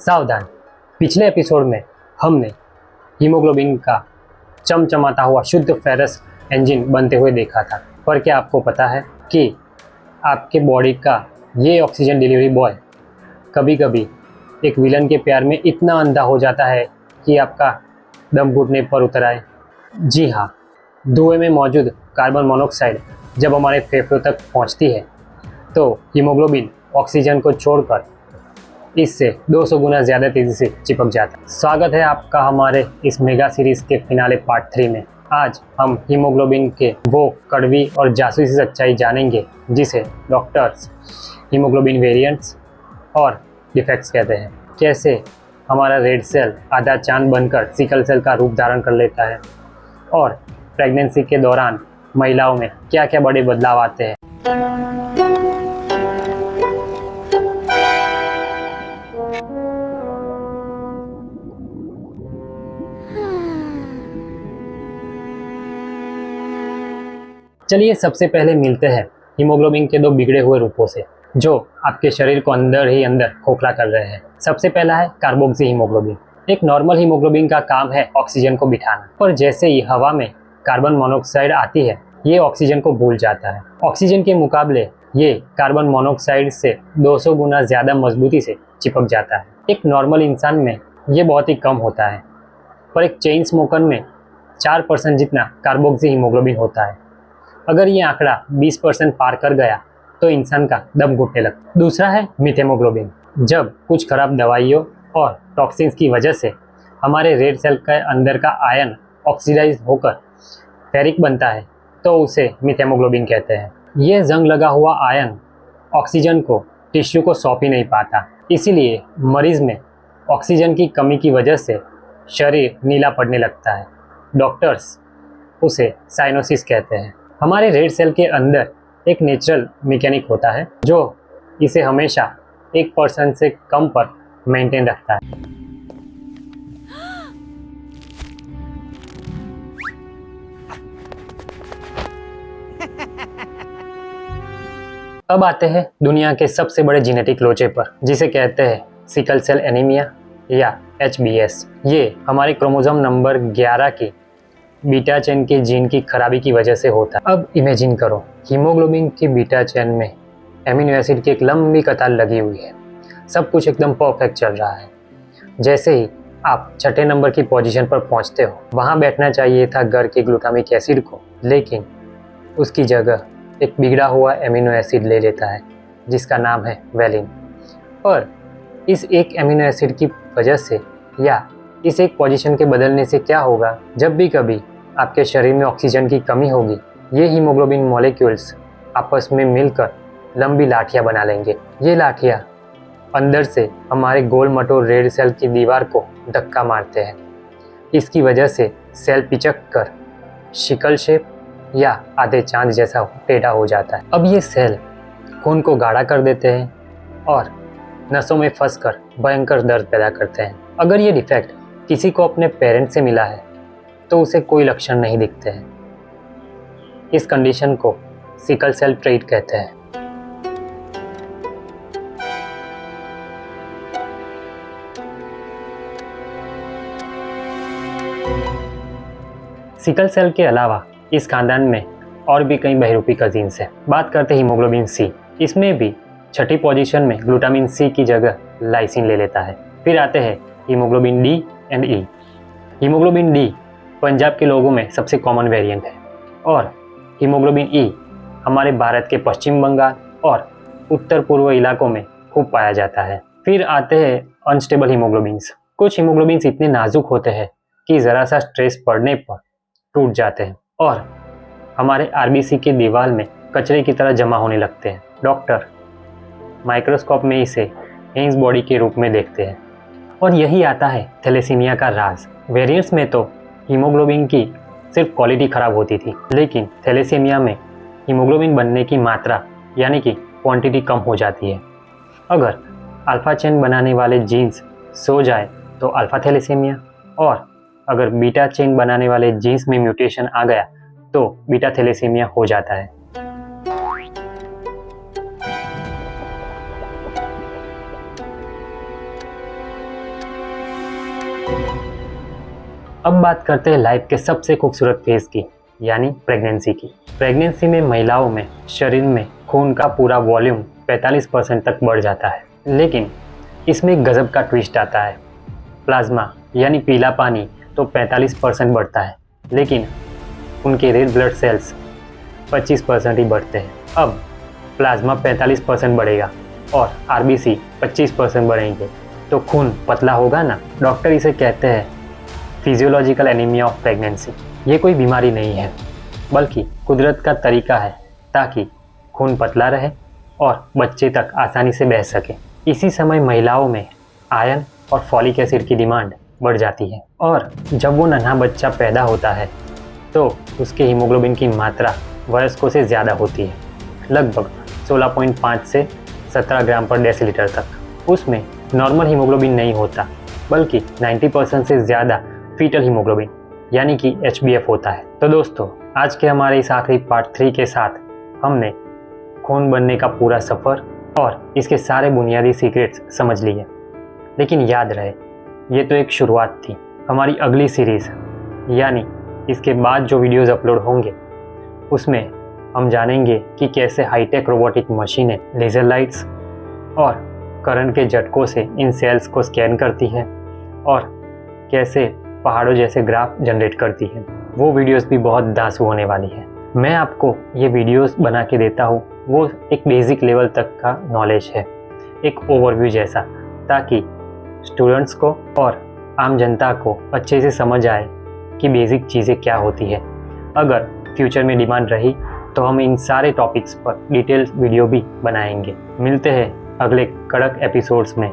सावधान। पिछले एपिसोड में हमने हीमोग्लोबिन का चमचमाता हुआ शुद्ध फेरस इंजन बनते हुए देखा था, पर क्या आपको पता है कि आपके बॉडी का ये ऑक्सीजन डिलीवरी बॉय कभी कभी एक विलन के प्यार में इतना अंधा हो जाता है कि आपका दम घुटने पर उतर आए। जी हाँ, धुएं में मौजूद कार्बन मोनोऑक्साइड जब हमारे फेफड़ों तक पहुंचती है तो हीमोग्लोबिन ऑक्सीजन को छोड़कर इससे 200 गुना ज़्यादा तेज़ी से चिपक जाता है। स्वागत है आपका हमारे इस मेगा सीरीज़ के फिनाले पार्ट 3 में। आज हम हीमोग्लोबिन के वो कड़वी और जासूसी सच्चाई जानेंगे जिसे डॉक्टर्स हीमोग्लोबिन वेरिएंट्स और डिफेक्ट्स कहते हैं। कैसे हमारा रेड सेल आधा चांद बनकर सिकल सेल का रूप धारण कर लेता है और प्रेगनेंसी के दौरान महिलाओं में क्या क्या बड़े बदलाव आते हैं। चलिए सबसे पहले मिलते हैं हीमोग्लोबिन के दो बिगड़े हुए रूपों से जो आपके शरीर को अंदर ही अंदर खोखला कर रहे हैं। सबसे पहला है कार्बोक्सी हीमोग्लोबिन। एक नॉर्मल हीमोग्लोबिन का काम है ऑक्सीजन को बिठाना, पर जैसे ही हवा में कार्बन मोनोऑक्साइड आती है ये ऑक्सीजन को भूल जाता है। ऑक्सीजन के मुकाबले ये कार्बन मोनोऑक्साइड से 200 गुना ज़्यादा मजबूती से चिपक जाता है। एक नॉर्मल इंसान में ये बहुत ही कम होता है, पर एक चेन स्मोकर में 4% जितना कार्बोक्सी हीमोग्लोबिन होता है। अगर ये आंकड़ा 20% पार कर गया तो इंसान का दम घुटने लगता है। दूसरा है मीथेमोग्लोबिन। जब कुछ खराब दवाइयों और टॉक्सिन्स की वजह से हमारे रेड सेल के अंदर का आयन ऑक्सीडाइज होकर फेरिक बनता है तो उसे मीथेमोग्लोबिन कहते हैं। ये जंग लगा हुआ आयन ऑक्सीजन को टिश्यू को सौंप ही नहीं पाता, इसीलिए मरीज में ऑक्सीजन की कमी की वजह से शरीर नीला पड़ने लगता है। डॉक्टर्स उसे साइनोसिस कहते हैं। हमारे रेड सेल के अंदर एक नेचुरल मैकेनिक होता है जो इसे हमेशा 1% से कम पर मेंटेन रखता है। अब आते हैं दुनिया के सबसे बड़े जेनेटिक लोचे पर, जिसे कहते हैं सिकल सेल एनीमिया या HBS। ये हमारे क्रोमोसोम नंबर 11 की बीटा चेन के जीन की खराबी की वजह से होता है। अब इमेजिन करो, हीमोग्लोबिन की बीटा चेन में एमिनो एसिड की एक लंबी कतार लगी हुई है। सब कुछ एकदम परफेक्ट चल रहा है। जैसे ही आप छठे नंबर की पोजीशन पर पहुंचते हो, वहां बैठना चाहिए था घर के ग्लूटामिक एसिड को, लेकिन उसकी जगह एक बिगड़ा हुआ एमिनो एसिड ले लेता है जिसका नाम है वेलिन। और इस एक एमिनो एसिड की वजह से या इस एक पोजीशन के बदलने से क्या होगा, जब भी कभी आपके शरीर में ऑक्सीजन की कमी होगी, ये हीमोग्लोबिन मॉलिक्यूल्स आपस में मिलकर लंबी लाठियाँ बना लेंगे। ये लाठियाँ अंदर से हमारे गोल मटोल रेड सेल की दीवार को धक्का मारते हैं। इसकी वजह से सेल पिचक कर शिकल शेप या आधे चांद जैसा टेढ़ा हो जाता है। अब ये सेल खून को गाढ़ा कर देते हैं और नसों में फंसकर भयंकर दर्द पैदा करते हैं। अगर ये डिफेक्ट किसी को अपने पेरेंट्स से मिला है तो उसे कोई लक्षण नहीं दिखते हैं। इस कंडीशन को सिकल सेल ट्रेट कहते हैं। सिकल सेल के अलावा इस खानदान में और भी कई बहरूपी कजीन्स हैं। बात करते हैं हीमोग्लोबिन C। इसमें भी छठी पोजीशन में ग्लूटामिन C की जगह लाइसिन ले लेता है। फिर आते हैं haemoglobin D and E। Haemoglobin D Punjab के लोगों में सबसे कॉमन वेरिएंट है और हीमोग्लोबिन E हमारे भारत के पश्चिम बंगाल और उत्तर पूर्व इलाकों में खूब पाया जाता है। फिर आते हैं अनस्टेबल हीमोग्लोबिन्स। कुछ हीमोग्लोबिन्स इतने नाजुक होते हैं कि ज़रा सा स्ट्रेस पड़ने पर टूट जाते हैं और हमारे RBC की दीवार में कचरे की तरह जमा होने लगते हैं। डॉक्टर माइक्रोस्कोप में इसे हेंस बॉडी के रूप में देखते हैं। और यही आता है थैलेसीमिया का राज। वेरिएंट्स में तो हीमोग्लोबिन की सिर्फ क्वालिटी ख़राब होती थी, लेकिन थैलेसीमिया में हीमोग्लोबिन बनने की मात्रा यानी कि क्वांटिटी कम हो जाती है। अगर अल्फ़ा चेन बनाने वाले जीन्स सो जाए तो अल्फ़ा थैलेसीमिया, और अगर बीटा चेन बनाने वाले जीन्स में म्यूटेशन आ गया तो बीटा थैलेसीमिया हो जाता है। अब बात करते हैं लाइफ के सबसे खूबसूरत फेज की, यानी प्रेगनेंसी की। प्रेगनेंसी में महिलाओं में शरीर में खून का पूरा वॉल्यूम 45% तक बढ़ जाता है। लेकिन इसमें एक गजब का ट्विस्ट आता है। प्लाज्मा यानी पीला पानी तो 45% बढ़ता है, लेकिन उनके रेड ब्लड सेल्स 25% ही बढ़ते हैं। अब प्लाज्मा 45% बढ़ेगा और आरबीसी 25% बढ़ेंगे तो खून पतला होगा ना। डॉक्टर इसे कहते हैं फिजियोलॉजिकल एनीमिया ऑफ प्रेगनेंसी। ये कोई बीमारी नहीं है, बल्कि कुदरत का तरीका है ताकि खून पतला रहे और बच्चे तक आसानी से बह सके। इसी समय महिलाओं में आयरन और फॉलिक एसिड की डिमांड बढ़ जाती है और जब वो नन्हा बच्चा पैदा होता है तो उसके हीमोग्लोबिन की मात्रा वयस्कों से ज़्यादा होती है, लगभग 16.5 से 17 ग्राम पर डेसीलीटर तक। उसमें नॉर्मल हीमोग्लोबिन नहीं होता, बल्कि 90% से ज़्यादा फीटल हीमोग्लोबिन यानी कि HbF होता है। तो दोस्तों, आज के हमारे इस आखिरी पार्ट 3 के साथ हमने खून बनने का पूरा सफ़र और इसके सारे बुनियादी सीक्रेट्स समझ लिए। लेकिन याद रहे, ये तो एक शुरुआत थी। हमारी अगली सीरीज़ यानी इसके बाद जो वीडियोस अपलोड होंगे उसमें हम जानेंगे कि कैसे हाईटेक रोबोटिक मशीनें लेज़र लाइट्स और करंट के झटकों से इन सेल्स को स्कैन करती है और कैसे पहाड़ों जैसे ग्राफ जनरेट करती है। वो वीडियोस भी बहुत दांसू होने वाली है। मैं आपको ये वीडियोस बना के देता हूँ, वो एक बेसिक लेवल तक का नॉलेज है, एक ओवरव्यू जैसा, ताकि स्टूडेंट्स को और आम जनता को अच्छे से समझ आए कि बेसिक चीज़ें क्या होती है। अगर फ्यूचर में डिमांड रही तो हम इन सारे टॉपिक्स पर डिटेल्स वीडियो भी बनाएंगे। मिलते हैं अगले कड़क एपिसोड्स में।